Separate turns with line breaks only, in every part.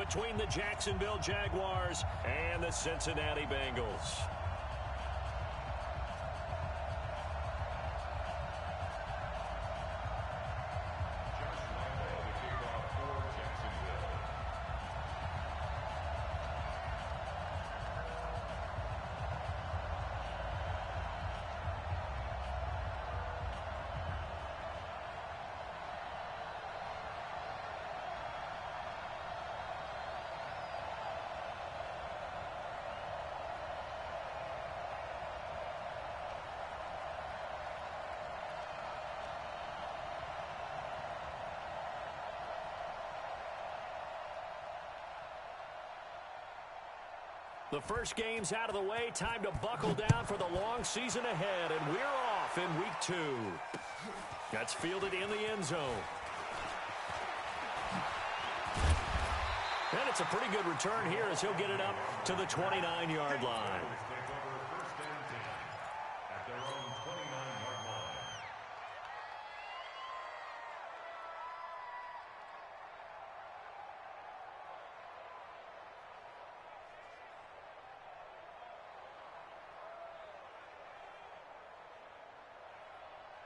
between the Jacksonville Jaguars and the Cincinnati Bengals. The first game's out of the way. Time to buckle down for the long season ahead. And we're off in week 2. That's fielded in the end zone. And it's a pretty good return here as he'll get it up to the 29-yard line.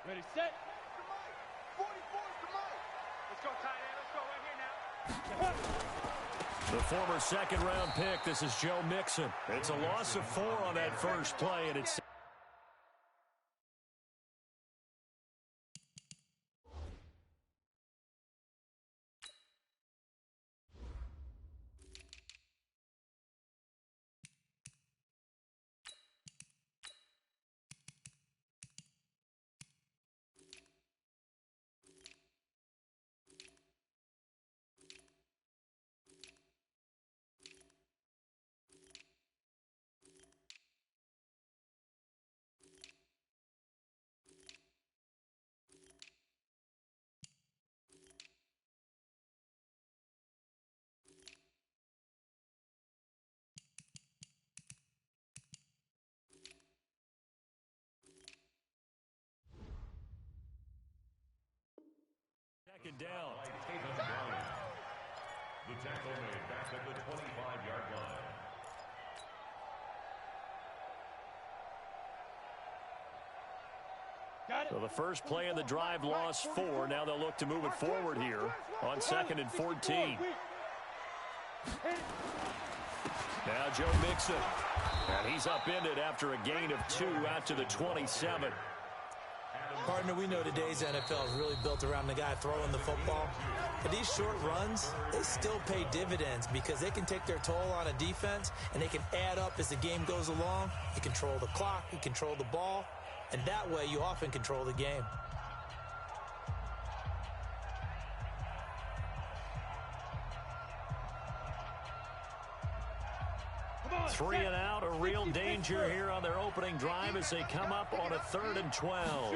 Ready, set. 44 to Mike. Let's go, tight end. Let's go right here now.
The former second-round pick, this is Joe Mixon. It's a loss of 4 on that first play, and it's... Second down.
The tackle made back at the 25-yard line.
So the first play of the drive lost 4. Now they'll look to move it forward here on 2nd and 14. Now Joe Mixon. And he's upended after a gain of 2 out to the 27.
Partner, we know today's NFL is really built around the guy throwing the football. But these short runs, they still pay dividends because they can take their toll on a defense and they can add up as the game goes along. You control the clock, you control the ball, and that way you often control the game.
3 and out, a real danger here on their opening drive as they come up on a 3rd and 12.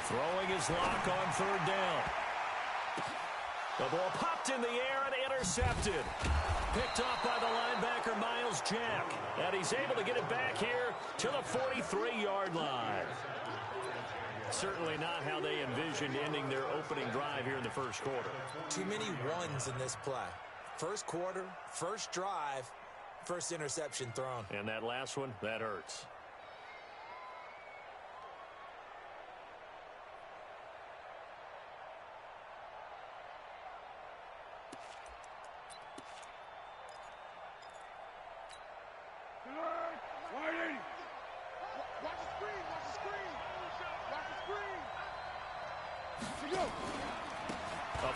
Throwing his lock on 3rd down. The ball popped in the air and intercepted. Picked off by the linebacker, Myles Jack. And he's able to get it back here to the 43-yard line. Certainly not how they envisioned ending their opening drive here in the first quarter.
Too many ones in this play. First quarter, first drive, first interception thrown.
And that last one, that hurts.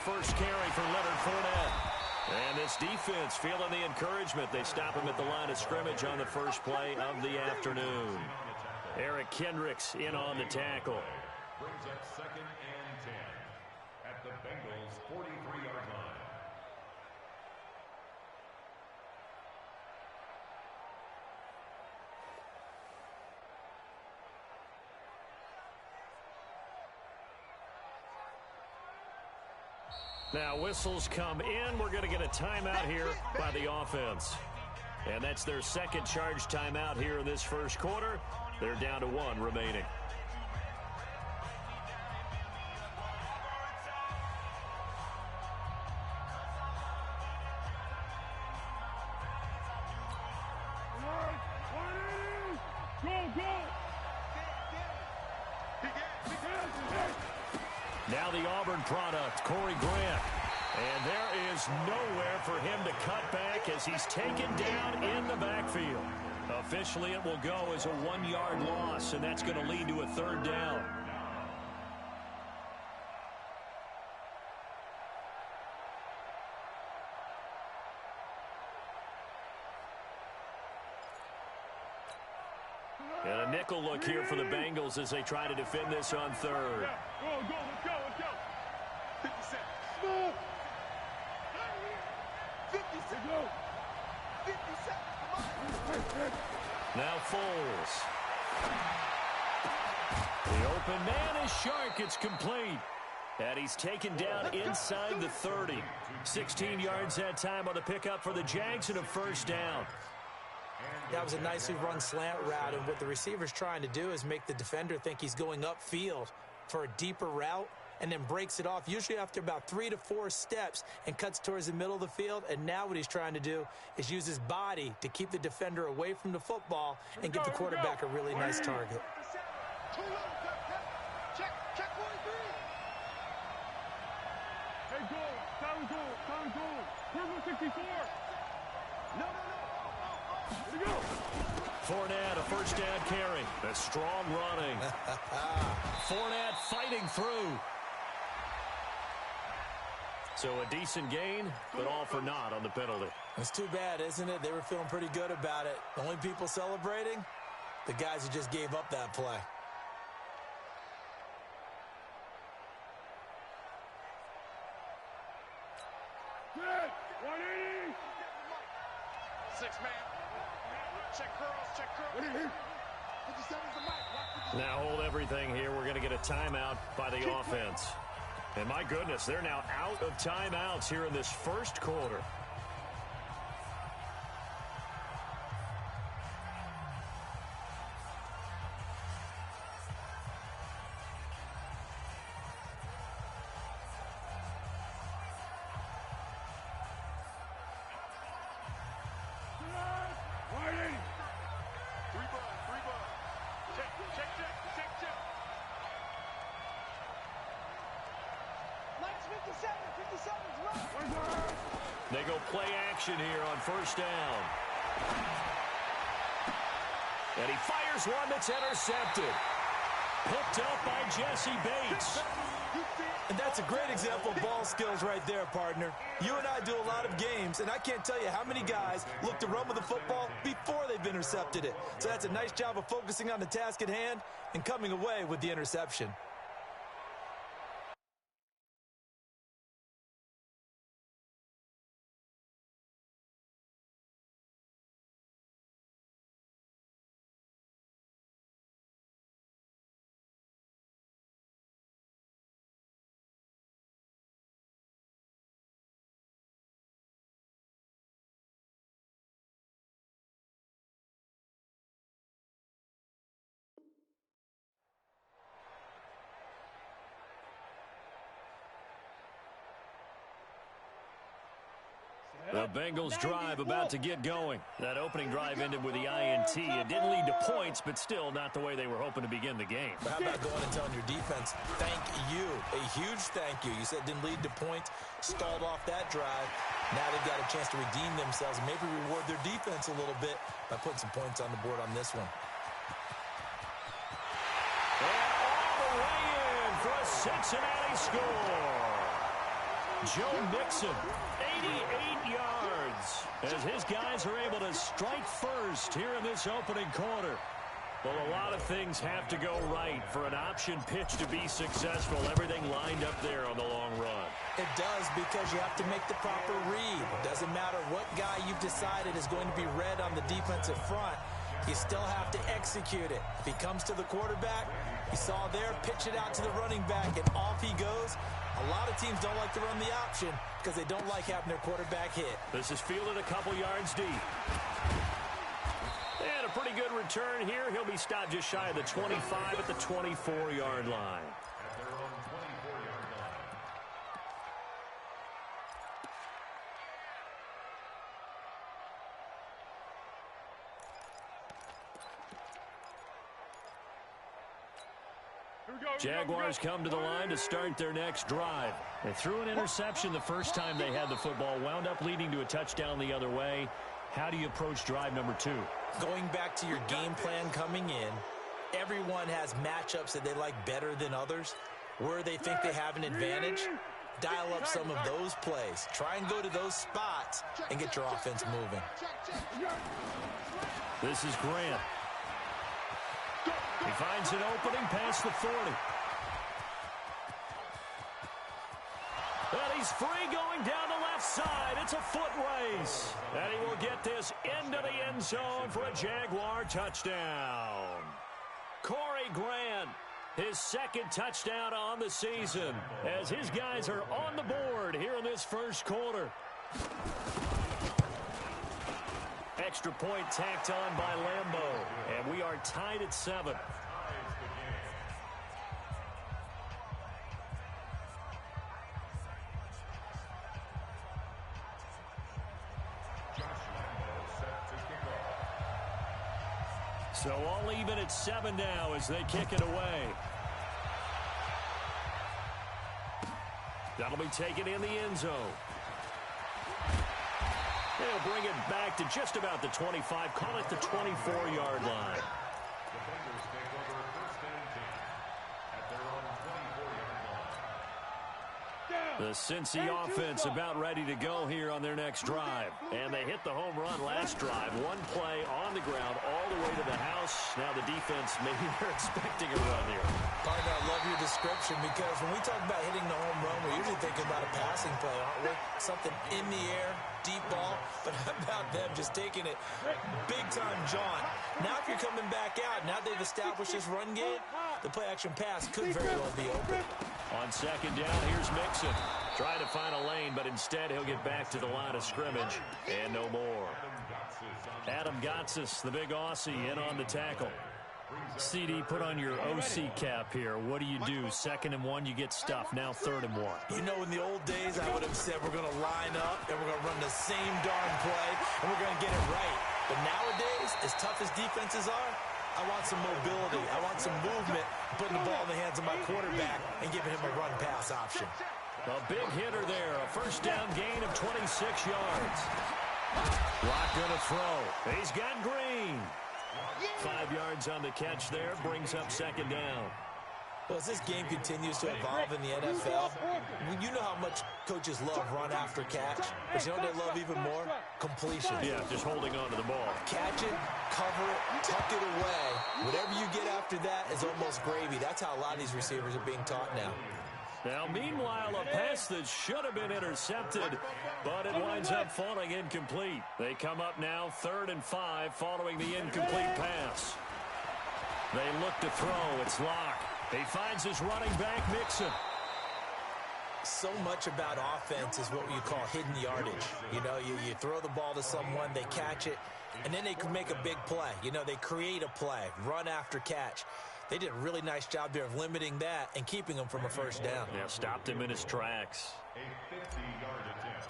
First carry for Leonard Fournette. And this defense feeling the encouragement. They stop him at the line of scrimmage on the first play of the afternoon. Eric Kendricks in on the tackle.
Brings up 2nd and 10 at the Bengals' 43-yard line.
Now whistles come in. We're going to get a timeout here by the offense. And that's their second charge timeout here in this first quarter. They're down to 1 remaining. Now the Auburn product, Corey Grant. And there is nowhere for him to cut back as he's taken down in the backfield. Officially, it will go as a 1-yard loss, and that's going to lead to a 3rd down. And a nickel look here for the Bengals as they try to defend this on 3rd.
Go, let's go. 50 seconds. Move. 50 seconds. 50 seconds. Come on.
Now Foles. The open man is Shark. It's complete. And he's taken down inside the 30. 16 yards that time on the pickup for the Jags and a 1st down.
That was a nicely run slant route, and what the receiver's trying to do is make the defender think he's going upfield for a deeper route and then breaks it off, usually after about 3 to 4 steps, and cuts towards the middle of the field. And now what he's trying to do is use his body to keep the defender away from the football and give the quarterback a really nice target.
Check 43. Hey, goal. Purple 64. No. Here we go.
Fournette, a 1st down carry. A strong running. Fournette fighting through. So a decent gain, but all for naught on the penalty.
It's too bad, isn't it? They were feeling pretty good about it. The only people celebrating, the guys who just gave up that play.
Good. 180. 6-man. Check curls. 57's the mic.
Now hold everything here. We're going to get a timeout by the offense. And my goodness, they're now out of timeouts here in this 1st quarter. They go play action here on 1st down. And he fires one that's intercepted. Picked up by Jesse Bates.
And that's a great example of ball skills right there, partner. You and I do a lot of games, and I can't tell you how many guys look to run with the football before they've intercepted it. So that's a nice job of focusing on the task at hand and coming away with the interception.
The Bengals drive about to get going. That opening drive ended with the INT. It didn't lead to points, but still not the way they were hoping to begin the game.
But how about going and telling your defense, thank you, a huge thank you. You said it didn't lead to points, stalled off that drive. Now they've got a chance to redeem themselves and maybe reward their defense a little bit by putting some points on the board on this one.
And all the way in for a Cincinnati score. Joe Mixon, 88 yards, as his guys are able to strike first here in this opening quarter. Well, a lot of things have to go right for an option pitch to be successful. Everything lined up there on the long run.
It does, because you have to make the proper read. It doesn't matter what guy you've decided is going to be read on the defensive front. You still have to execute it. If he comes to the quarterback, you saw there, pitch it out to the running back, and off he goes. A lot of teams don't like to run the option because they don't like having their quarterback hit.
This is fielded a couple yards deep. And a pretty good return here. He'll be stopped just shy of the 25 at the 24-yard line. Jaguars come to the line to start their next drive. They threw an interception the first time they had the football, wound up leading to a touchdown the other way. How do you approach drive number 2?
Going back to your game plan coming in, everyone has matchups that they like better than others. Where they think they have an advantage, dial up some of those plays. Try and go to those spots and get your offense moving.
This is Grant. He finds an opening past the 40. And he's free going down the left side. It's a foot race. And he will get this into the end zone for a Jaguar touchdown. Corey Grant, his second touchdown on the season, as his guys are on the board here in this first quarter. Extra point tacked on by Lambeau, and we are tied at 7. So all even at 7 now as they kick it away. That'll be taken in the end zone. They'll bring it back to just about the 25, call it the 24-yard line.
The Bengals take over first and 10 at their own 24-yard line.
The Cincy offense about ready to go here on their next drive. And they hit the home run last drive. One play on the ground all the way to the house. Now the defense, maybe they're expecting a run here.
Partner, I love your description because when we talk about hitting the home run, we're usually thinking about a passing play, aren't we? Something in the air, deep ball. But how about them just taking it big-time jaunt? Now if you're coming back out, now they've established this run game, the play-action pass could very well be open.
On second down, here's Mixon. Trying to find a lane, but instead he'll get back to the line of scrimmage. And no more. Adam Gotsis, the big Aussie, in on the tackle. CD, put on your OC cap here. What do? 2nd and 1, you get stuffed. Now 3rd and 1.
You know, in the old days, I would have said we're going to line up and we're going to run the same darn play and we're going to get it right. But nowadays, as tough as defenses are, I want some mobility. I want some movement, putting the ball in the hands of my quarterback and giving him a run-pass option.
A big hitter there. A first down gain of 26 yards. Lock going to throw. He's got Green. 5 yards on the catch there. Brings up 2nd down.
Well, as this game continues to evolve in the NFL, you know how much coaches love run after catch. But you know what they love even more? Completion.
Yeah, just holding on to the ball.
Catch it, cover it, tuck it away. Whatever you get after that is almost gravy. That's how a lot of these receivers are being taught now.
Now, meanwhile, a pass that should have been intercepted, but it winds up falling incomplete. They come up now 3rd and 5 following the incomplete pass. They look to throw. It's Locke. He finds his running back, Mixon.
So much about offense is what you call hidden yardage. You know, you throw the ball to someone, they catch it, and then they can make a big play. You know, they create a play, run after catch. They did a really nice job there of limiting that and keeping him from a first down.
Yeah, stopped him in his tracks.
A 50-yard attempt.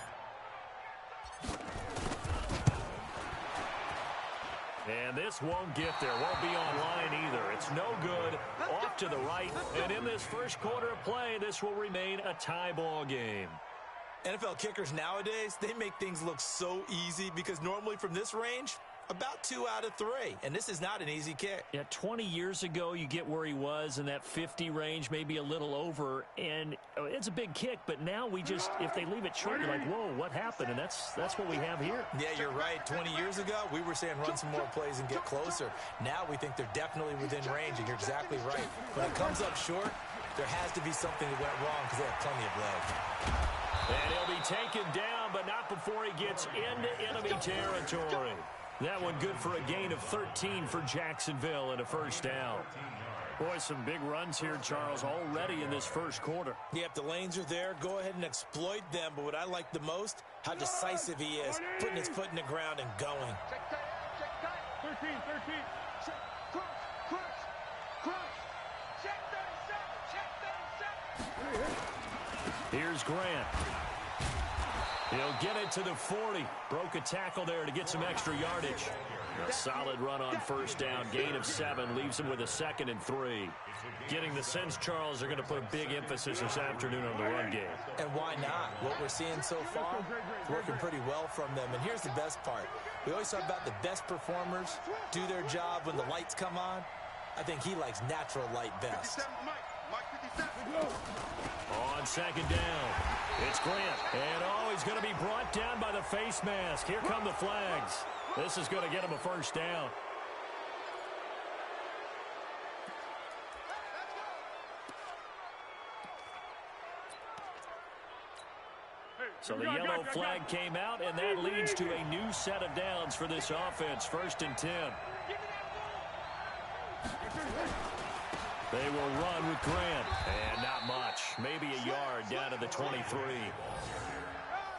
And this won't get there. Won't be online either. It's no good. Off to the right. And in this first quarter of play, this will remain a tie ball game.
NFL kickers nowadays, they make things look so easy because normally from this range, about 2 out of 3. And this is not an easy kick.
Yeah, 20 years ago, you get where he was in that 50 range, maybe a little over. And it's a big kick, but now we just, if they leave it short, you're like, whoa, what happened? And that's what we have here.
Yeah, you're right. 20 years ago, we were saying run some more plays and get closer. Now we think they're definitely within range, and you're exactly right. When it comes up short, there has to be something that went wrong because they have plenty of legs.
And he'll be taken down, but not before he gets into enemy territory. That one good for a gain of 13 for Jacksonville and a first down. Boy, some big runs here, Charles, already in this first quarter.
Yeah, if the lanes are there, go ahead and exploit them. But what I like the most, how decisive he is, putting his foot in the ground and going.
Check tight, check tight. 13. Check, crunch. Check 37.
Here's Grant. He'll get it to the 40. Broke a tackle there to get some extra yardage. A solid run on first down. Gain of 7 leaves him with a 2nd and 3. Getting the sense, Charles, they're going to put a big emphasis this afternoon on the run game.
And why not? What we're seeing so far, it's working pretty well from them. And here's the best part. We always talk about the best performers do their job when the lights come on. I think he likes natural light best.
On second down, it's Grant. And he's going to be brought down by the face mask. Here come the flags. This is going to get him a first down. So the yellow flag came out, and that leads to a new set of downs for this offense. 1st and 10. They will run with Grant. And not much. Maybe a yard down to the 23.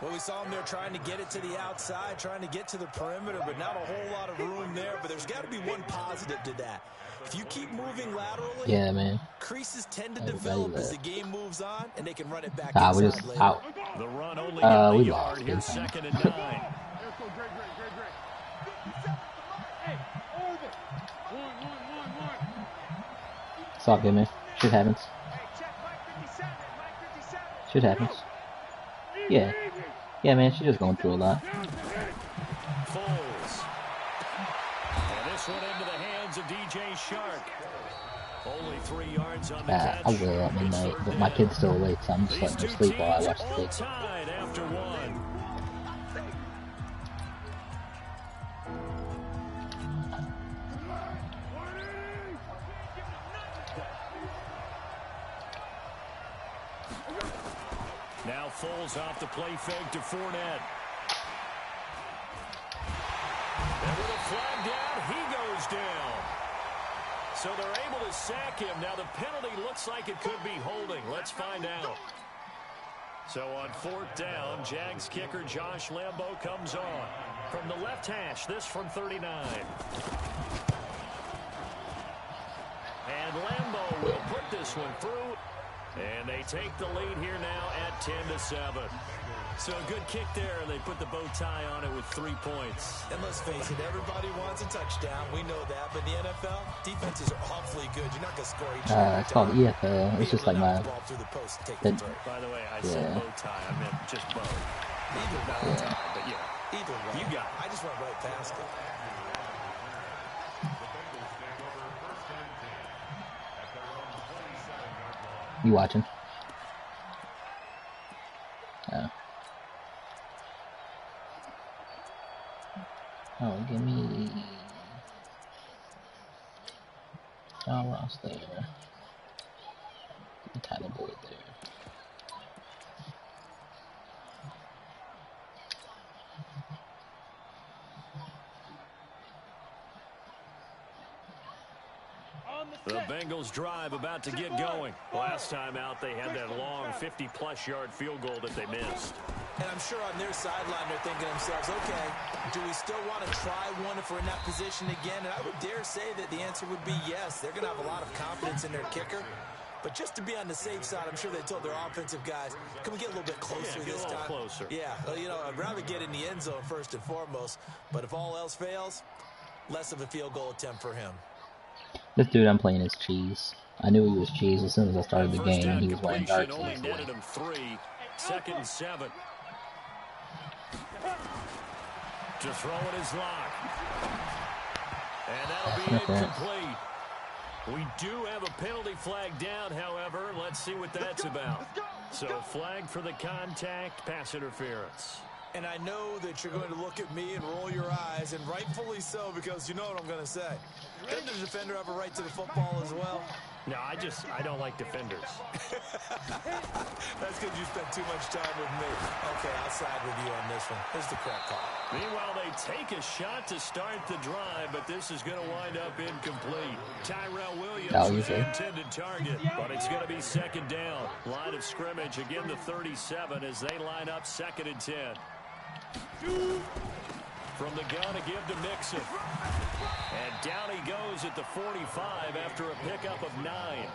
Well, we saw him there trying to get it to the outside, trying to get to the perimeter, but not a whole lot of room there. But there's got to be one positive to that. If you keep moving laterally,
yeah, man,
creases tend to develop as the game moves on, and they can run it back
we
inside
just
later.
out.
The run only got a yard.
Lost.
Here's 2nd and 9.
It's all good, man. Shit happens. Shit happens. Yeah. Yeah, man, she's just going through a lot.
Foles. And this one into the hands of DJ Shark. Only 3 yards on the catch.
I will at midnight, but my kid's still awake, so I'm just letting her sleep while I watch the game.
Tied after 1. Now Foles off the play fake to Fournette. And with a flag down, he goes down. So they're able to sack him. Now the penalty looks like it could be holding. Let's find out. So on 4th down, Jags kicker Josh Lambo comes on. From the left hash, this from 39. And Lambo will put this one through. And they take the lead here now at 10-7. So a good kick there, and they put the bow tie on it with 3 points.
And let's face it, everybody wants a touchdown. We know that. But in the NFL, defenses are awfully good. You're not going to score each other.
It's called EFL. It's just like my...
By the way, I said bow tie. I meant just bow. Either bow tie, but yeah.
Either way.
You got it.
I just went right past it.
You watching? Oh, give me... Oh, Ross there. Give me Tyler Boyd there.
The Bengals drive about to get going. Last time out, they had that long 50-plus yard field goal that they missed.
And I'm sure on their sideline they're thinking to themselves, okay, do we still want to try one if we're in that position again? And I would dare say that the answer would be yes. They're going to have a lot of confidence in their kicker. But just to be on the safe side, I'm sure they told their offensive guys, can we get a little bit closer this time?
Closer.
Yeah, you know, I'd rather get in the end zone first and foremost. But if all else fails, less of a field goal attempt for him.
This dude I'm playing is Cheese. I knew he was Cheese as soon as I started the game, and he was wearing dark
only
Cheese.
netted him 3. 2nd and 7. To throw in his lock. And that'll be incomplete. We do have a penalty flag down, however. Let's see what that's about. So flag for the contact, pass interference.
And I know that you're going to look at me and roll your eyes, and rightfully so, because you know what I'm going to say. Doesn't the defender have a right to the football as well?
No, I don't like defenders.
That's because you spent too much time with me. Okay, I'll side with you on this one. Here's the correct call.
Meanwhile, they take a shot to start the drive, but this is going to wind up incomplete. Tyrell Williams was the intended target, but it's going to be 2nd down. Line of scrimmage, again the 37 as they line up 2nd and 10. From the gun to give to Mixon. And down he goes at the 45 after a pickup of 9.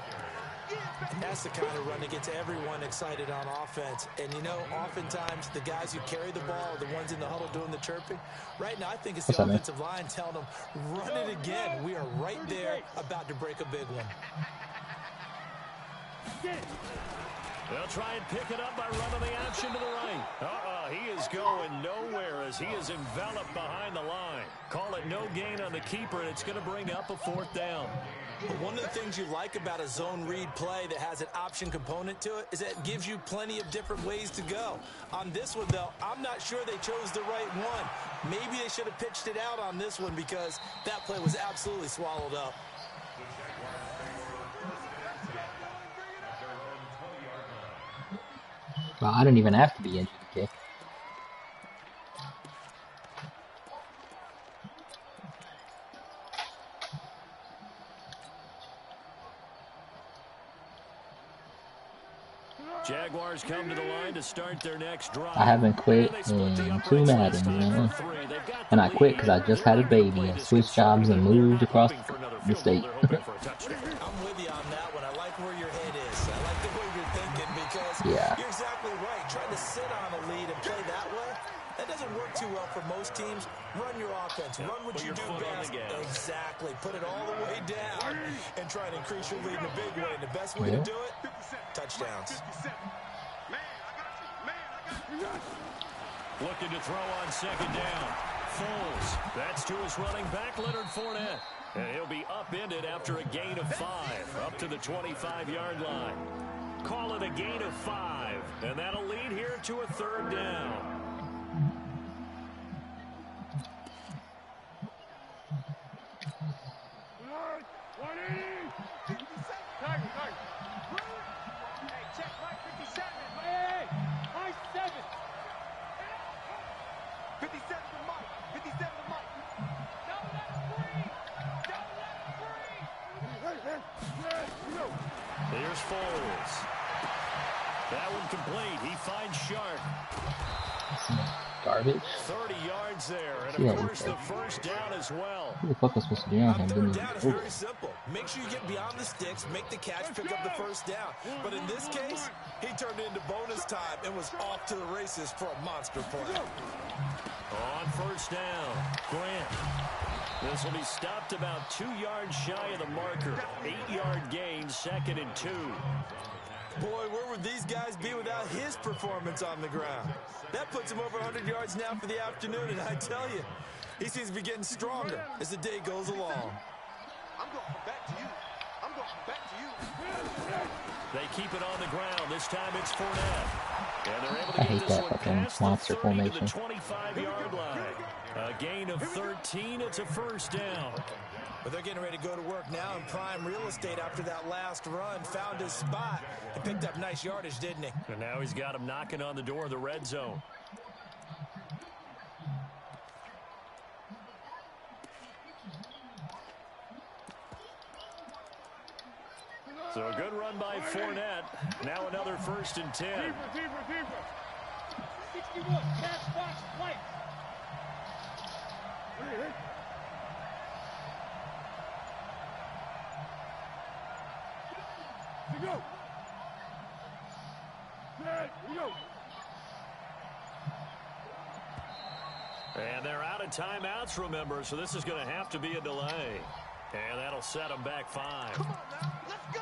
That's the kind of run that gets everyone excited on offense. And, you know, oftentimes the guys who carry the ball are the ones in the huddle doing the chirping. Right now, I think it's the offensive line telling them, run it again. We are right there about to break a big one.
They'll try and pick it up by running the option to the right. He is going nowhere as he is enveloped behind the line. Call it no gain on the keeper, and it's going to bring up a 4th down.
But one of the things you like about a zone read play that has an option component to it is that it gives you plenty of different ways to go. On this one, though, I'm not sure they chose the right one. Maybe they should have pitched it out on this one because that play was absolutely swallowed up.
Well, I don't even have to be injured to kick.
Jaguars come to the line to start their next drive.
I haven't quit in 2 Madden, man. And I quit because I just had a baby and switched jobs and moved across the state.
I'm with you on that one. I like where your head is. I like the way you're thinking because you're exactly right. Trying to sit on a lead and play that way, that doesn't work too well for most teams. Run your offense. Run what you do best. Exactly. Put it all the way down and try to increase your lead in a big way. And the best way to do it, touchdowns.
Looking to throw on 2nd down. Foles. That's to his running back, Leonard Fournette. And he'll be upended after a gain of 5, up to the 25-yard line. Call it a gain of 5, and that'll lead here to a 3rd down. Here's Foles. That one complete. He finds Sharp.
Garbage.
30 yards there, and of course the 1st down as well.
Who the fuck was supposed to be on him?
3rd down is very simple. Make sure you get beyond the sticks, make the catch, pick up the 1st down. But in this case, he turned into bonus time and was off to the races for a monster play.
On 1st down, Grant. This will be stopped about 2 yards shy of the marker. 8-yard gain, 2nd and 2.
Boy, where would these guys be without his performance on the ground? That puts him over 100 yards now for the afternoon, and I tell you, he seems to be getting stronger as the day goes along.
I'm going back to you. I'm going back to you.
They keep it on the ground. This time it's Fournette. And they're able to
I
get
hate
this
that
one
fucking
past
monster
the 30 to
formation.
the 25-yard line. A gain of 13. It's a 1st down.
But they're getting ready to go to work now in prime real estate after that last run. Found his spot and picked up nice yardage, didn't he?
And now he's got him knocking on the door of the red zone. So a good run by Fournette. Now another 1st and 10.
Deeper. 61. Catch, box, light. Go. Go.
And they're out of timeouts, remember, so this is going to have to be a delay. And that'll set them back 5.
Come on now, let's go.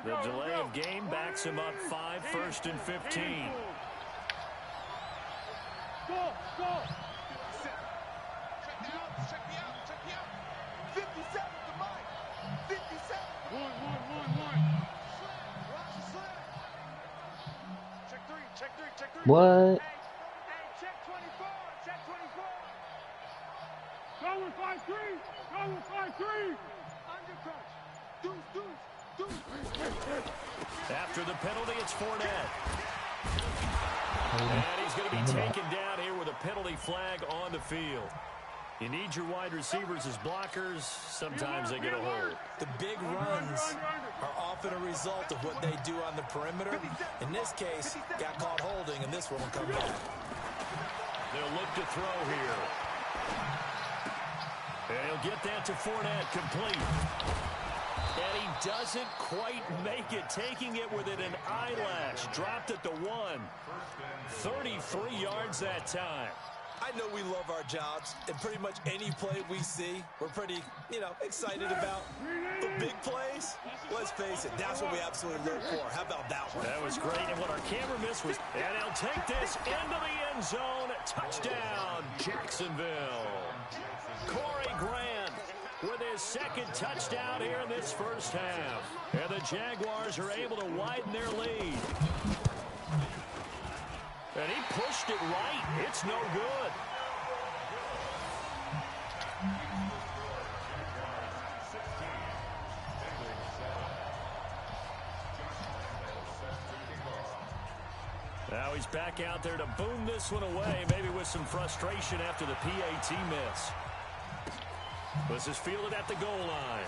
The delay of game backs him up 5, 1st and 15.
Go. Check me out. 57 to Mike. 57. One. Check three.
What?
Hey, check 24. Go with 5-3. Undercrunch. Deuce.
After the penalty, it's Fournette. And he's going to be taken down here with a penalty flag on the field. You need your wide receivers as blockers. Sometimes they get a hold.
The big runs are often a result of what they do on the perimeter. In this case, got caught holding, and this one will come back.
They'll look to throw here. And he'll get that to Fournette, complete. And he doesn't quite make it, taking it within an eyelash. Dropped at the 1. 33 yards that time.
I know we love our jobs, and pretty much any play we see, we're pretty, excited about. But big plays, let's face it, that's what we absolutely look for. How about that one?
That was great, and what our camera missed was, and he'll take this into the end zone. Touchdown, Jacksonville. Corey Grant with his second touchdown here in this first half. And the Jaguars are able to widen their lead. And he pushed it right. It's no good. Now he's back out there to boom this one away, maybe with some frustration after the PAT miss. This is fielded at the goal line.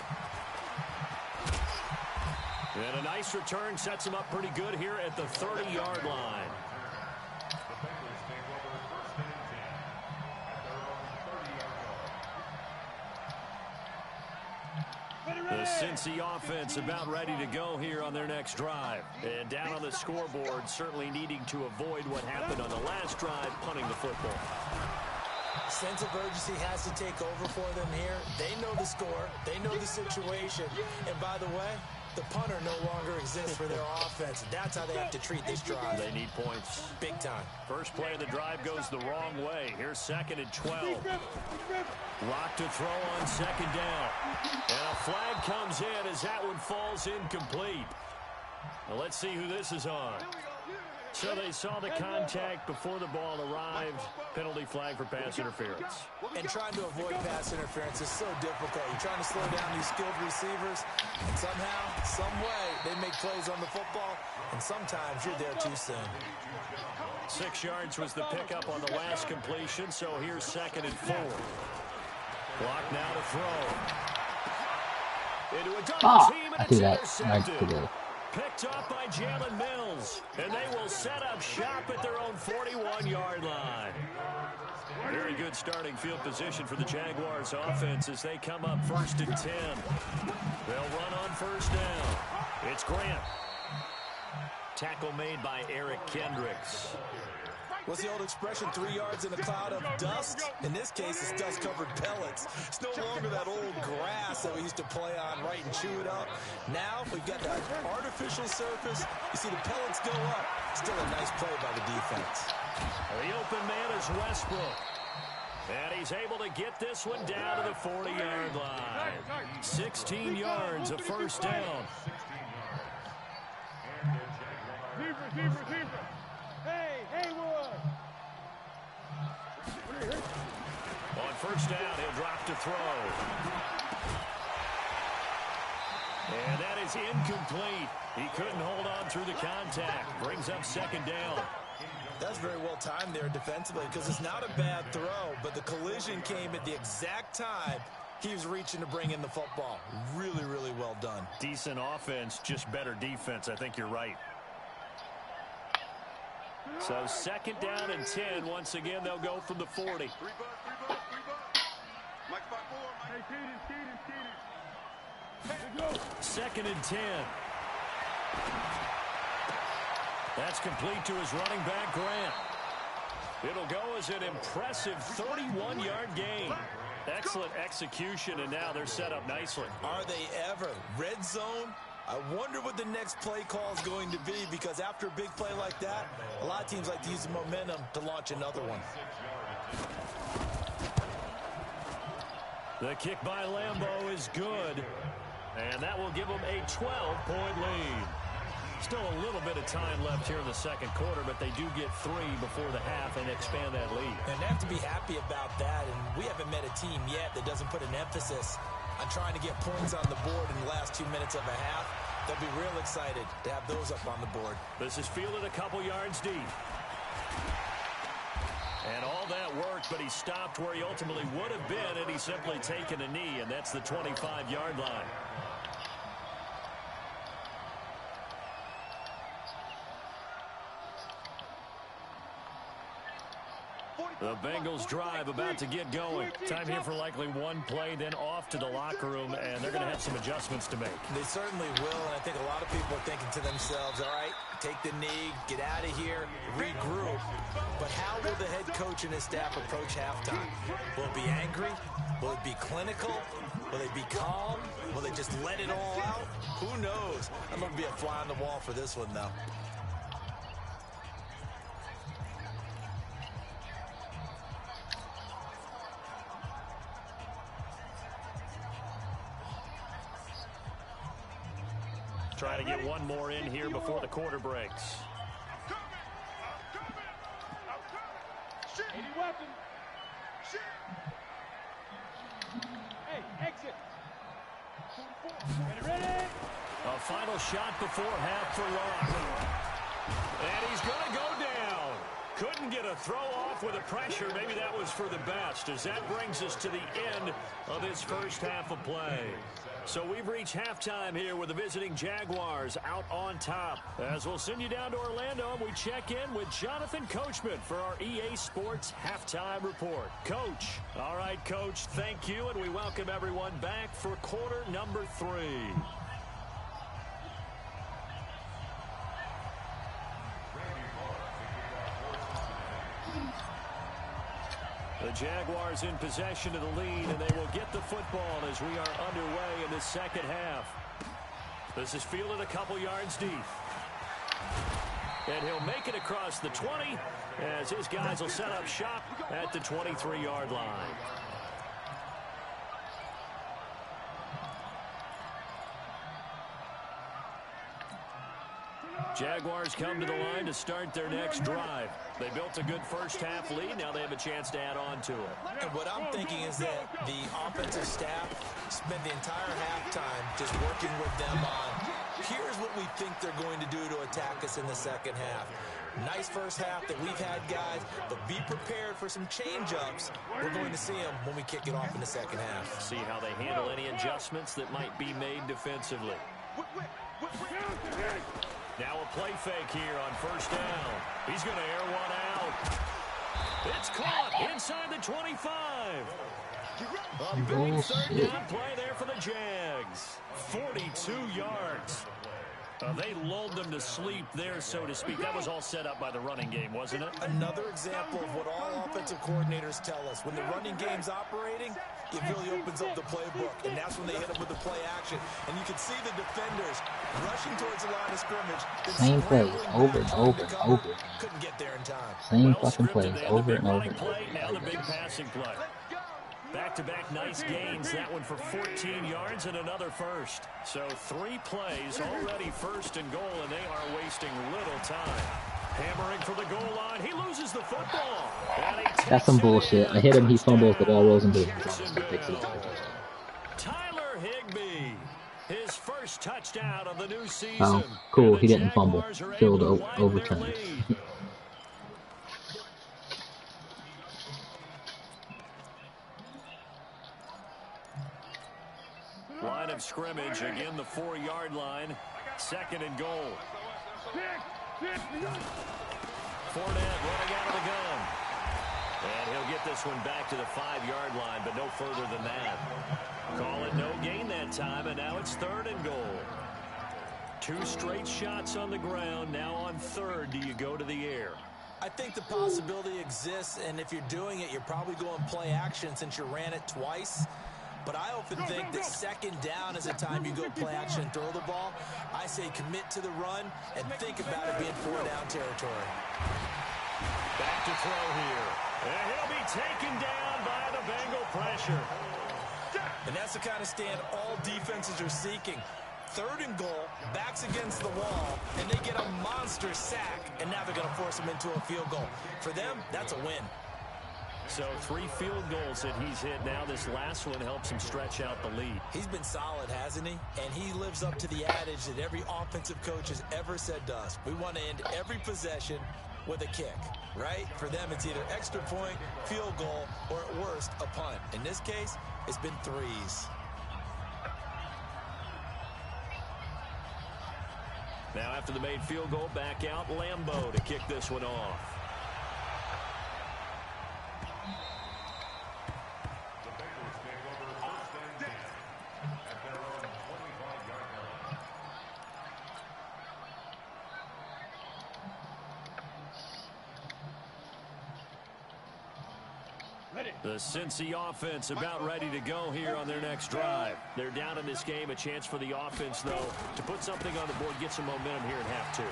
And a nice return sets him up pretty good here at the 30-yard line. The Cincy offense about ready to go here on their next drive. And down on the scoreboard, certainly needing to avoid what happened on the last drive, punting the football.
Sense of urgency has to take over for them here. They know the score. They know the situation. And by the way, the punter no longer exists for their offense. That's how they have to treat this drive.
They need points.
Big time.
First play of the drive goes the wrong way. Here's 2nd and 12. Lock to throw on 2nd down. And a flag comes in as that one falls incomplete. Now let's see who this is on. So they saw the contact before the ball arrived. Penalty flag for pass interference.
And trying to avoid pass interference is so difficult. You're trying to slow down these skilled receivers, and somehow, some way, they make plays on the football, and sometimes you're there too soon.
6 yards was the pickup on the last completion, so here's 2nd and 4. Block now to throw. Into a double team, and it's intercepted. Picked up by Jalen Mills, and they will set up shop at their own 41-yard line. Very good starting field position for the Jaguars offense as they come up 1st and 10. They'll run on 1st down. It's Grant. Tackle made by Eric Kendricks.
What's the old expression, 3 yards in a cloud of dust? In this case, it's dust-covered pellets. It's no longer that old grass that we used to play on, right, and chew it up. Now, we've got that artificial surface. You see the pellets go up. Still a nice play by the defense.
The open man is Westbrook. And he's able to get this one down to the 40-yard line. 16 yards of 1st down.
Hey, Wood.
On 1st down, he'll drop to throw. And that is incomplete. He couldn't hold on through the contact. Brings up 2nd down.
That's very well timed there defensively because it's not a bad throw, but the collision came at the exact time he was reaching to bring in the football. Really, really well done.
Decent offense, just better defense. I think you're right. So 2nd down and 10. Once again, they'll go from the 40. 2nd and 10. That's complete to his running back, Grant. It'll go as an impressive 31-yard gain. Excellent execution, and now they're set up nicely.
Are they ever? Red zone? I wonder what the next play call is going to be, because after a big play like that, a lot of teams like to use the momentum to launch another one.
The kick by Lambeau is good, and that will give them a 12-point lead. Still a little bit of time left here in the 2nd quarter, but they do get 3 before the half and expand that lead.
And they have to be happy about that, and we haven't met a team yet that doesn't put an emphasis on trying to get points on the board in the last 2 minutes of a half. They'll be real excited to have those up on the board.
This is fielded a couple yards deep. And all that worked, but he stopped where he ultimately would have been, and he's simply taken a knee, and that's the 25-yard line. The Bengals drive about to get going. Time here for likely one play, then off to the locker room, and they're going to have some adjustments to make.
They certainly will, and I think a lot of people are thinking to themselves, all right, take the knee, get out of here, regroup. But how will the head coach and his staff approach halftime? Will it be angry? Will it be clinical? Will they be calm? Will they just let it all out? Who knows? I'm going to be a fly on the wall for this one, though.
Trying to get one more in here before the quarter breaks.
Any weapon. Hey, exit. Ready?
A final shot before half for Locke. And he's going to go down. Couldn't get a throw off with the pressure. Maybe that was for the best, as that brings us to the end of this first half of play. So we've reached halftime here with the visiting Jaguars out on top. As we'll send you down to Orlando, and we check in with Jonathan Coachman for our EA Sports Halftime Report. Coach. All right, Coach, thank you, and we welcome everyone back for quarter number 3. The Jaguars in possession of the lead, and they will get the football as we are underway in the second half. This is fielded a couple yards deep. And he'll make it across the 20 as his guys will set up shop at the 23-yard line. Jaguars come to the line to start their next drive. They built a good first-half lead. Now they have a chance to add on to it.
And what I'm thinking is that the offensive staff spent the entire halftime just working with them on, here's what we think they're going to do to attack us in the second half. Nice first half that we've had, guys, but be prepared for some change-ups. We're going to see them when we kick it off in the second half.
See how they handle any adjustments that might be made defensively. Now a play fake here on first down. He's going to air one out. It's caught inside the 25. A big third down play there for the Jags. 42 yards. They lulled them to sleep there, so to speak. That was all set up by the running game, wasn't it?
Another example of what all offensive coordinators tell us. When the running game's operating, it really opens up the playbook, and that's when they hit them with the play action. And you can see the defenders rushing towards the line of scrimmage.
Same plays over and over and over again.
Couldn't get there in time.
Same fucking plays over and over and over
again. Now the big
Just
passing play. Back-to-back nice gains. That one for 14 yards and another first. So 3 plays already first and goal, and they are wasting little time. Hammering for the goal line. He loses the football.
That's some bullshit. I hit him, he fumbles, the ball rolls into him.
Tyler Higbee. His first touchdown of the new season.
Oh, cool. He didn't fumble. Field overturned.
Line of scrimmage, again the 4-yard line. Second and goal. Fournette running out of the gun. And he'll get this one back to the 5-yard line, but no further than that. Call it no gain that time, and now it's third and goal. 2 straight shots on the ground. Now on third, do you go to the air?
I think the possibility exists, and if you're doing it, you're probably going play action since you ran it twice. But I often think that second down is a time you go play action and throw the ball. I say commit to the run and think about it being 4-down territory.
Back to throw here. And he'll be taken down by the Bengal pressure.
And that's the kind of stand all defenses are seeking. Third and goal, backs against the wall, and they get a monster sack, and now they're going to force them into a field goal. For them, that's a win.
So 3 field goals that he's hit now. This last one helps him stretch out the lead.
He's been solid, hasn't he? And he lives up to the adage that every offensive coach has ever said to us. We want to end every possession with a kick, right? For them, it's either extra point, field goal, or at worst, a punt. In this case, it's been threes.
Now after the made field goal, back out Lambeau to kick this one off.
The Bengals take over first and 10 at their own 25-yard line.
The Cincy offense about ready to go here on their next drive. They're down in this game. A chance for the offense, though, to put something on the board, get some momentum here at half two.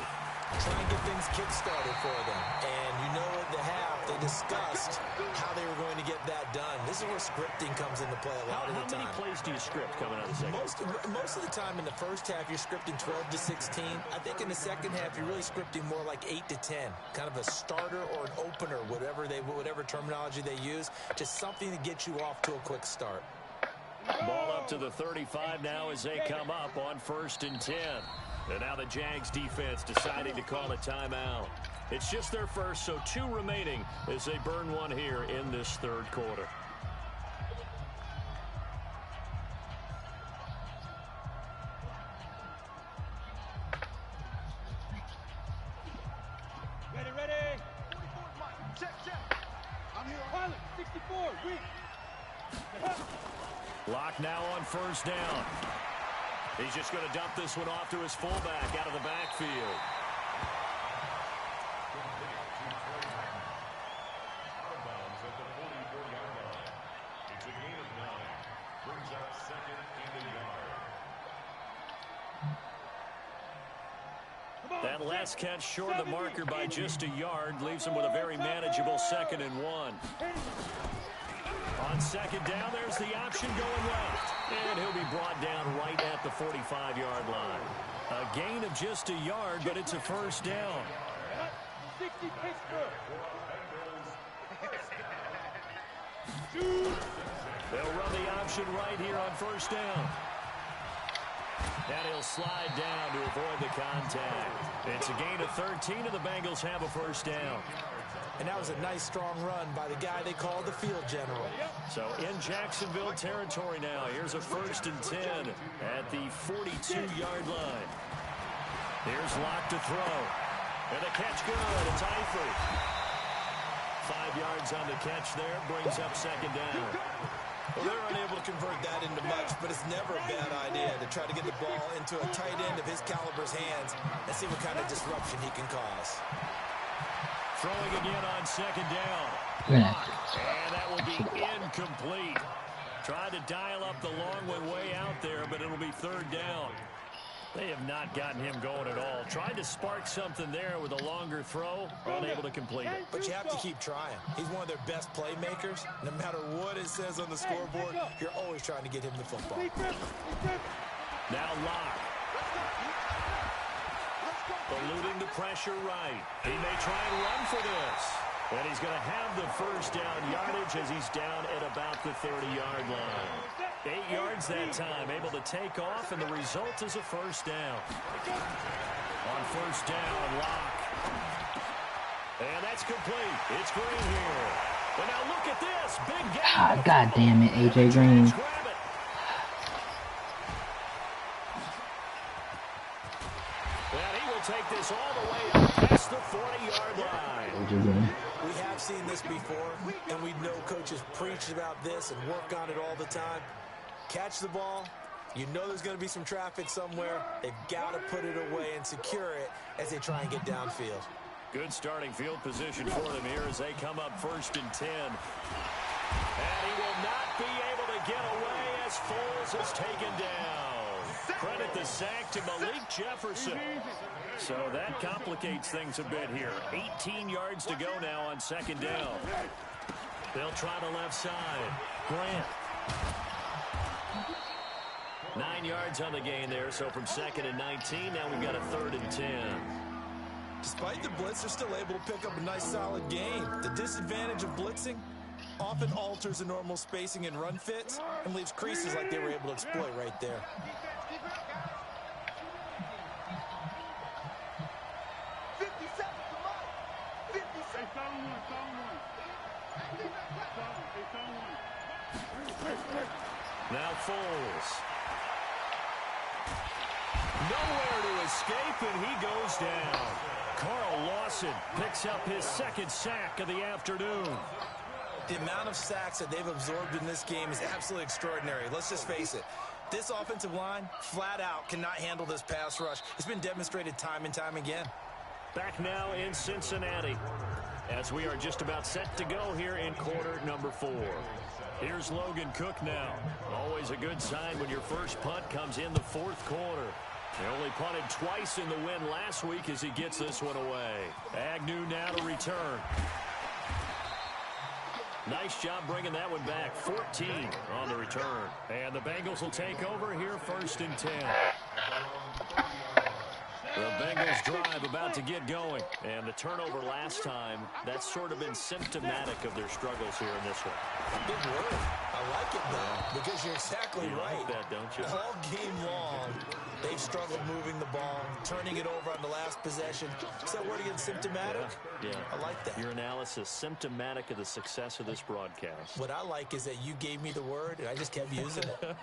Try and get things kick-started for them. And you know at the half, they discussed how they were going to get that done. This is where scripting comes into play a lot of the time.
How many plays do you script coming out of the second?
Most of the time in the first half, you're scripting 12 to 16. I think in the second half, you're really scripting more like 8 to 10. Kind of a starter or an opener, whatever terminology they use. Just something to get you off to a quick start.
Ball up to the 35 now as they come up on 1st and 10. And now the Jags defense deciding to call a timeout. It's just their first, so 2 remaining as they burn one here in this third quarter.
Ready. 44 is mine. Check. I'm here. Pilot, 64, weak.
Lock now on 1st down. He's just going to dump this one off to his fullback out of the backfield.
Out of bounds at the 44-yard line. It's a gain of 9. Brings up 2nd and a yard.
That last catch short of the marker by just a yard leaves him with a very manageable 2nd and 1. On 2nd down, there's the option going left. And he'll be brought down right at the 45-yard line. A gain of just a yard, but it's a 1st down.
60 Pittsburgh.
They'll run the option right here on 1st down. And he'll slide down to avoid the contact. It's a gain of 13, and the Bengals have a 1st down.
And that was a nice, strong run by the guy they called the field general.
So in Jacksonville territory now. Here's a 1st and 10 at the 42-yard line. Here's Locke to throw. And the catch good. It's Eifert. 5 yards on the catch there. Brings up 2nd down.
Well, they're unable to convert that into much, but it's never a bad idea to try to get the ball into a tight end of his caliber's hands and see what kind of disruption he can cause.
Throwing again on 2nd down. And that will be incomplete. Tried to dial up the long one way out there, but it'll be 3rd down. They have not gotten him going at all. Tried to spark something there with a longer throw, unable to complete it.
But you have to keep trying. He's one of their best playmakers. No matter what it says on the scoreboard, you're always trying to get him the football.
Now Locke. Eluding the pressure right. He may try and run for this. And he's going to have the 1st down yardage as he's down at about the 30-yard line. 8 yards that time, able to take off, and the result is a 1st down. On 1st down, Locke. And that's complete. It's Green here. And now look at this. Big game.
God damn it, A.J. Green.
Take this all the way up past the 40-yard line.
We have seen this before, and we know coaches preach about this and work on it all the time. Catch the ball. You know there's going to be some traffic somewhere. They've got to put it away and secure it as they try and get downfield.
Good starting field position for them here as they come up 1st and 10. And he will not be able to get away as Foles is taken down. Credit the sack to Malik Jefferson. So that complicates things a bit here. 18 yards to go now on 2nd down. They'll try the left side. Grant. 9 yards on the gain there, so from 2nd and 19, now we've got a 3rd and 10.
Despite the blitz, they're still able to pick up a nice, solid gain. The disadvantage of blitzing often alters the normal spacing and run fits and leaves creases like they were able to exploit right there.
Now Foles. Nowhere to escape, and he goes down. Carl Lawson picks up his second sack of the afternoon.
The amount of sacks that they've absorbed in this game is absolutely extraordinary. Let's just face it. This offensive line, flat out, cannot handle this pass rush. It's been demonstrated time and time again.
Back now in Cincinnati, as we are just about set to go here in quarter number 4. Here's Logan Cook now. Always a good sign when your first punt comes in the fourth quarter. He only punted twice in the win last week as he gets this one away. Agnew now to return. Nice job bringing that one back. 14 on the return. And the Bengals will take over here first and 10. The Bengals drive about to get going. And the turnover last time, that's sort of been symptomatic of their struggles here in this one.
Big word. I like it, though, because you're exactly right.
You like that, don't you?
All game long, they've struggled moving the ball, turning it over on the last possession. Is that word again, symptomatic?
Yeah.
I like that.
Your analysis, symptomatic of the success of this broadcast.
What I like is that you gave me the word, and I just kept using it.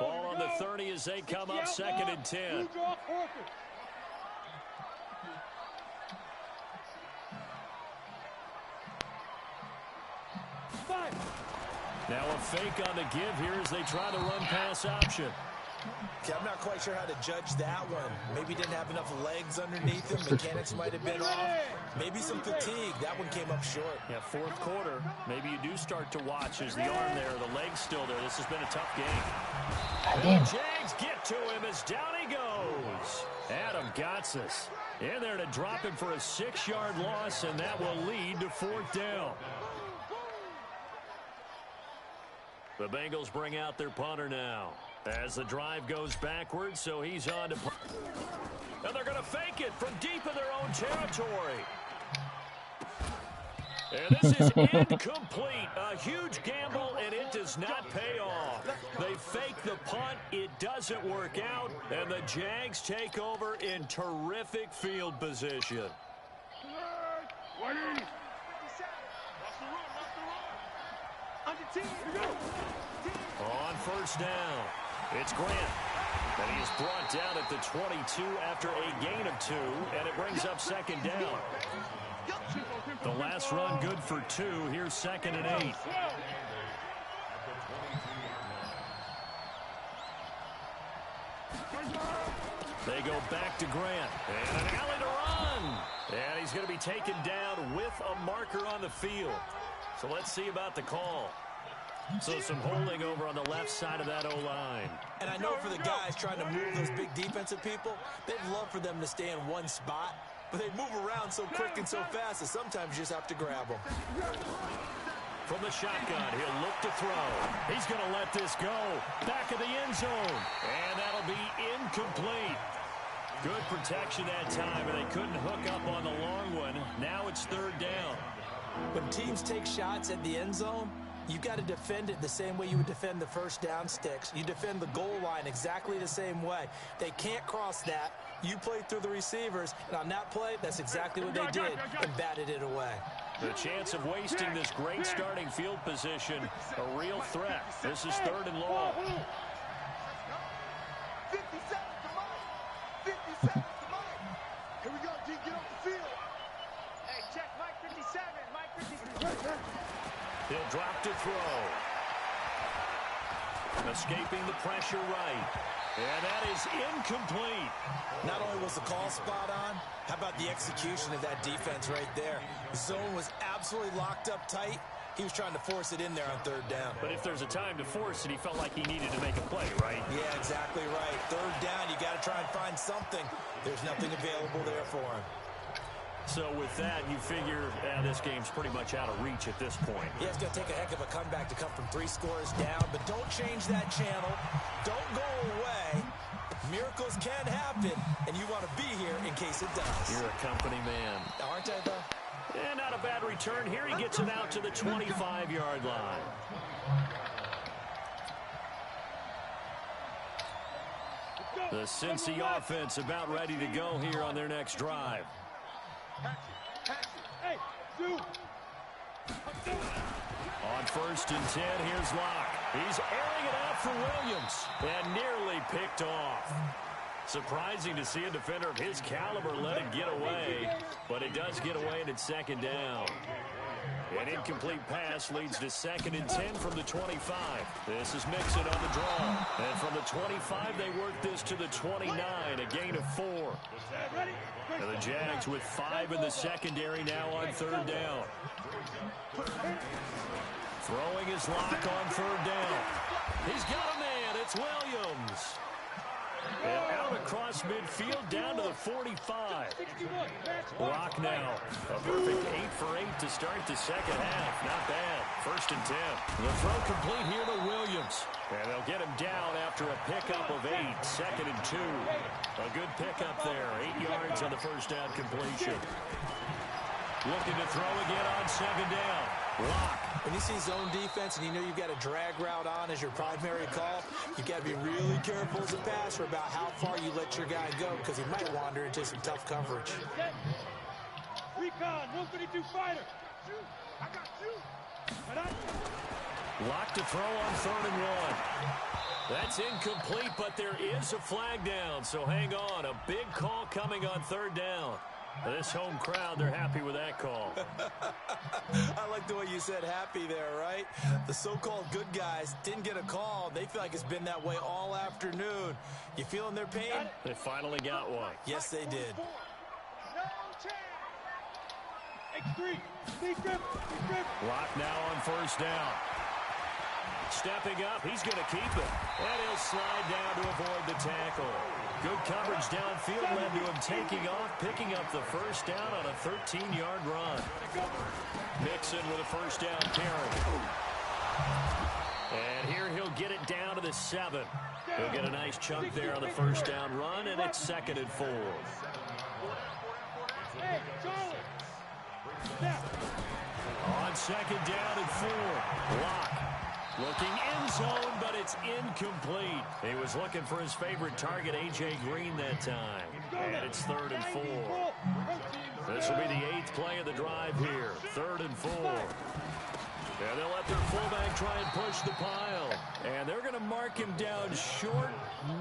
Ball on the 30 as they come up second and 10. Now a fake on the give here as they try the run pass option.
Okay, I'm not quite sure how to judge that one. Maybe didn't have enough legs underneath him. Mechanics might have been off. Maybe some fatigue. That one came up short.
Yeah, fourth quarter. Maybe you do start to watch as the arm there, the leg's still there. This has been a tough game.
Damn.
The Jags get to him as down he goes. Adam Gotsis in there to drop him for a 6-yard loss, and that will lead to fourth down. The Bengals bring out their punter now as the drive goes backwards, so he's on to punt. And they're going to fake it from deep in their own territory. And this is incomplete. A huge gamble, and it does not pay off. They fake the punt. It doesn't work out, and the Jags take over in terrific field position. On first down, it's Grant. And he is brought down at the 22 after a gain of 2, and it brings up second down. The last run good for 2. Here's second and 8. They go back to Grant. And an alley to run. And he's going to be taken down with a marker on the field. So let's see about the call. So some holding over on the left side of that O-line.
And I know for the guys trying to move those big defensive people, they'd love for them to stay in one spot. But they move around so quick and so fast that sometimes you just have to grab them.
From the shotgun, he'll look to throw. He's going to let this go. Back of the end zone. And that'll be incomplete. Good protection that time, and they couldn't hook up on the long one. Now it's third down.
When teams take shots at the end zone, you got to defend it the same way you would defend the first down sticks. You defend the goal line exactly the same way. They can't cross that. You play through the receivers, and on that play, that's exactly what they did and batted it away.
The chance of wasting this great starting field position, a real threat. This is third and long.
50 seconds to Mike. 50 seconds to Mike. Here we go, G. Get off the field. Hey, check Mike 57. Mike 57.
He'll drop to throw. Escaping the pressure right. And that is incomplete.
Not only was the call spot on, how about the execution of that defense right there? The zone was absolutely locked up tight. He was trying to force it in there on third down.
But if there's a time to force it, he felt like he needed to make a play, right?
Yeah, exactly right. Third down, you got to try and find something. There's nothing available there for him.
So with that, you figure this game's pretty much out of reach at this point.
Yeah, it's going to take a heck of a comeback to come from 3 scores down, but don't change that channel. Don't go away. Miracles can happen, and you want to be here in case it does.
You're a company man.
Aren't I, though?
And not a bad return. Here he gets it out to the 25-yard line. The Cincy offense about ready to go here on their next drive. On 1st and 10, here's Locke. He's airing it out for Williams and nearly picked off. Surprising to see a defender of his caliber let it get away, but it does get away and it's 2nd down. An incomplete pass leads to 2nd and 10 from the 25. This is Mixon on the draw. And from the 25, they work this to the 29, a gain of 4. And the Jags with 5 in the secondary now on 3rd down. Throwing his Lock on 3rd down. He's got a man. It's Williams. And out across midfield down to the 45. Lock now. A perfect 8 for 8 to start the 2nd half. Not bad. 1st and 10. The throw complete here to Williams. And they'll get him down after a pickup of 8. 2nd and 2. A good pickup there. 8 yards on the 1st down completion. Looking to throw again on 2nd down. Lock.
When you see zone defense and you know you've got a drag route on as your primary call, you've got to be really careful as a passer about how far you let your guy go because he might wander into some tough coverage.
Recon, 152 fighter. I got you.
Lock to throw on 3rd and 1. That's incomplete, but there is a flag down, so hang on. A big call coming on 3rd down. This home crowd, they're happy with that call.
I like the way you said happy there, right? The so-called good guys didn't get a call. They feel like it's been that way all afternoon. You feeling their pain?
They finally got one.
Yes, they did.
Lock now on 1st down. Stepping up, he's going to keep it. And he'll slide down to avoid the tackle. Good coverage downfield led to him taking off, picking up the 1st down on a 13-yard run. Mixon with a 1st down carry. And here he'll get it down to the 7. He'll get a nice chunk there on the 1st down run, and it's 2nd and 4. On 2nd down and 4, Lock. Looking end zone, but it's incomplete. He was looking for his favorite target, A.J. Green, that time. And it's 3rd and 4. This will be the 8th play of the drive here. 3rd and 4. And they'll let their fullback try and push the pile. And they're going to mark him down short,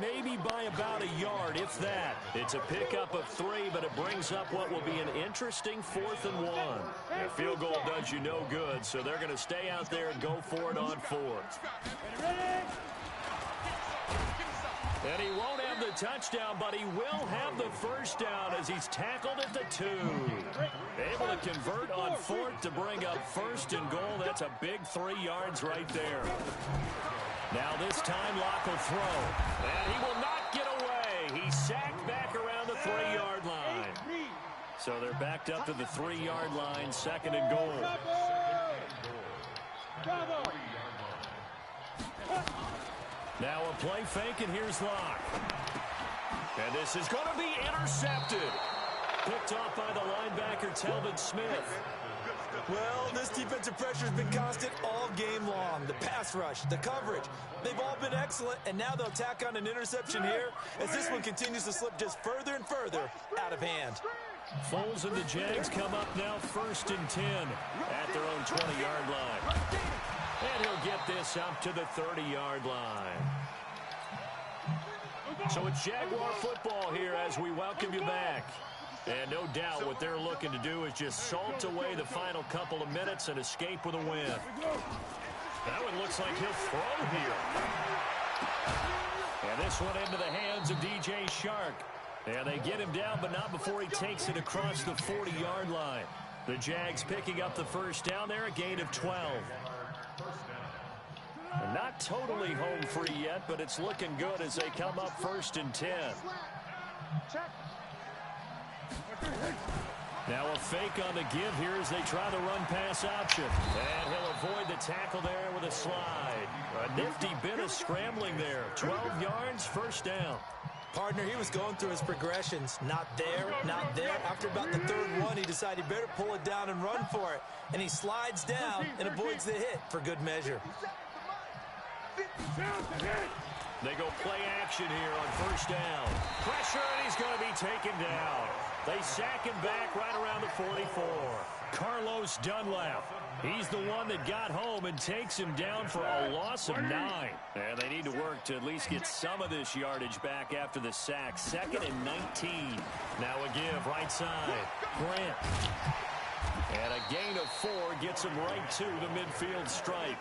maybe by about a yard, if that. It's a pickup of 3, but it brings up what will be an interesting 4th and 1. A field goal does you no good, so they're going to stay out there and go for it on 4th. And he won't have the touchdown, but he will have the 1st down as he's tackled at the 2. Able to convert on 4th to bring up 1st and goal. That's a big 3 yards right there. Now this time Lock will throw. And he will not get away. He's sacked back around the 3-yard line. So they're backed up to the 3-yard line, 2nd and goal. Now a play fake, and here's Lock. And this is going to be intercepted. Picked off by the linebacker, Telvin Smith.
Well, this defensive pressure has been constant all game long. The pass rush, the coverage, they've all been excellent, and now they'll tack on an interception here as this one continues to slip just further and further out of hand.
Foles and the Jags come up now 1st and 10 at their own 20-yard line. And he'll get this up to the 30-yard line. So it's Jaguar football here as we welcome you back. And no doubt what they're looking to do is just salt away the final couple of minutes and escape with a win. That one looks like he'll throw here. And this one into the hands of DJ Chark. And they get him down, but not before he takes it across the 40-yard line. The Jags picking up the 1st down there, a gain of 12. And not totally home free yet, but it's looking good as they come up 1st and 10. Now a fake on the give here as they try the run-pass option. And he'll avoid the tackle there with a slide. A nifty bit of scrambling there. 12 yards, 1st down.
Partner, he was going through his progressions. Not there, not there. After about the 3rd one, he decided he better pull it down and run for it. And he slides down and avoids the hit for good measure.
They go play action here on first down. Pressure, and he's going to be taken down. They sack him back right around the 44. Carlos Dunlap. He's the one that got home and takes him down for a loss of 9. And they need to work to at least get some of this yardage back after the sack. 2nd and 19. Now a give right side. Grant. And a gain of 4 gets him right to the midfield stripe.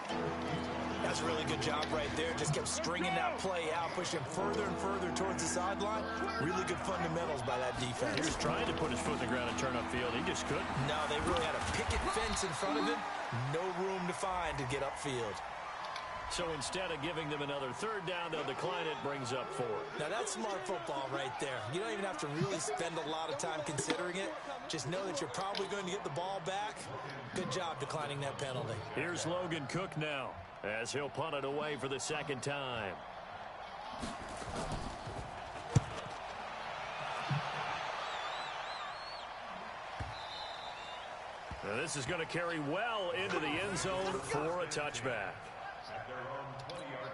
That's a really good job right there. Just kept stringing that play out, pushing further and further towards the sideline. Really good fundamentals by that defense.
He was trying to put his foot in the ground and turn upfield. He just couldn't.
No, they really had a picket fence in front of him. No room to find to get upfield.
So instead of giving them another 3rd down, they'll decline it, brings up 4.
Now that's smart football right there. You don't even have to really spend a lot of time considering it. Just know that you're probably going to get the ball back. Good job declining that penalty.
Here's Logan Cook now, as he'll punt it away for the 2nd time. Now this is going to carry well into the end zone for a touchback.
At their own 20-yard line.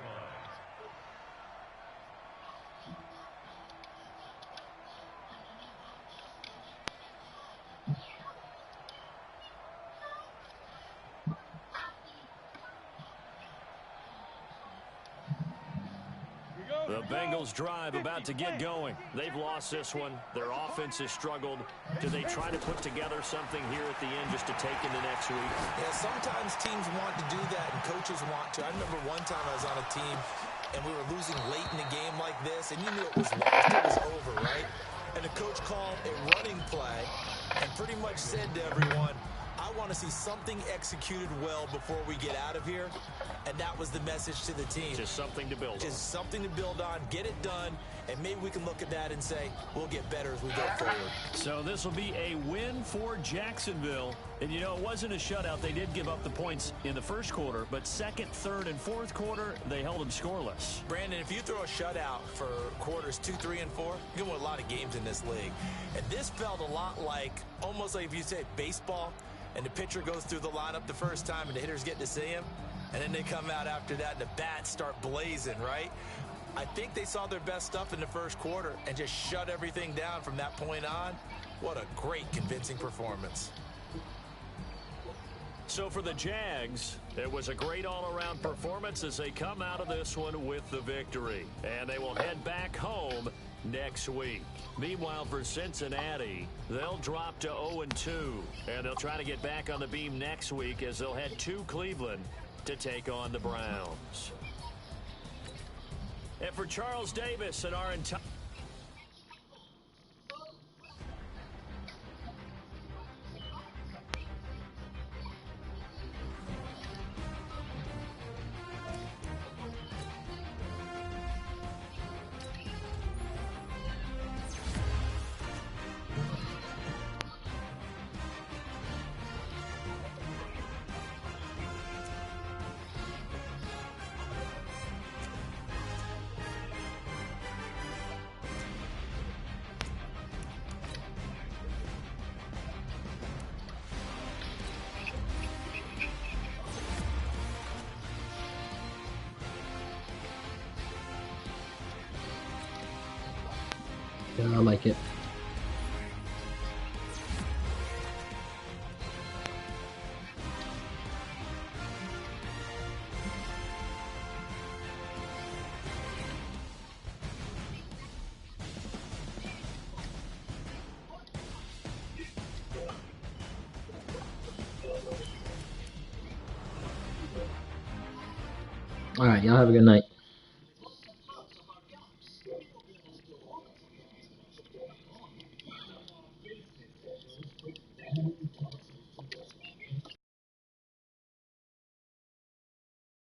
The Bengals drive about to get going. They've lost this one. Their offense has struggled. Do they try to put together something here at the end just to take into next week?
Yeah, sometimes teams want to do that and coaches want to. I remember one time I was on a team and we were losing late in a game like this, and you knew it was lost, it was over, right? And the coach called a running play and pretty much said to everyone, I want to see something executed well before we get out of here. And that was the message to the team.
Just something to build on.
Just something to build on, get it done, and maybe we can look at that and say, we'll get better as we go forward.
So this will be a win for Jacksonville. And, you know, it wasn't a shutout. They did give up the points in the first quarter, but 2nd, 3rd, and 4th quarter, they held them scoreless.
Brandon, if you throw a shutout for quarters 2, 3, and 4, you're going to win a lot of games in this league. And this felt a lot like, almost like if you say baseball, and the pitcher goes through the lineup the first time and the hitters get to see him, and then they come out after that and the bats start blazing, right? I think they saw their best stuff in the first quarter and just shut everything down from that point on. What a great, convincing performance.
So for the Jags, it was a great all-around performance as they come out of this one with the victory. And they will head back home next week. Meanwhile, for Cincinnati, they'll drop to 0-2, and they'll try to get back on the beam next week as they'll head to Cleveland to take on the Browns. And for Charles Davis and our entire...
Yeah, I like it. All right, y'all have a good night.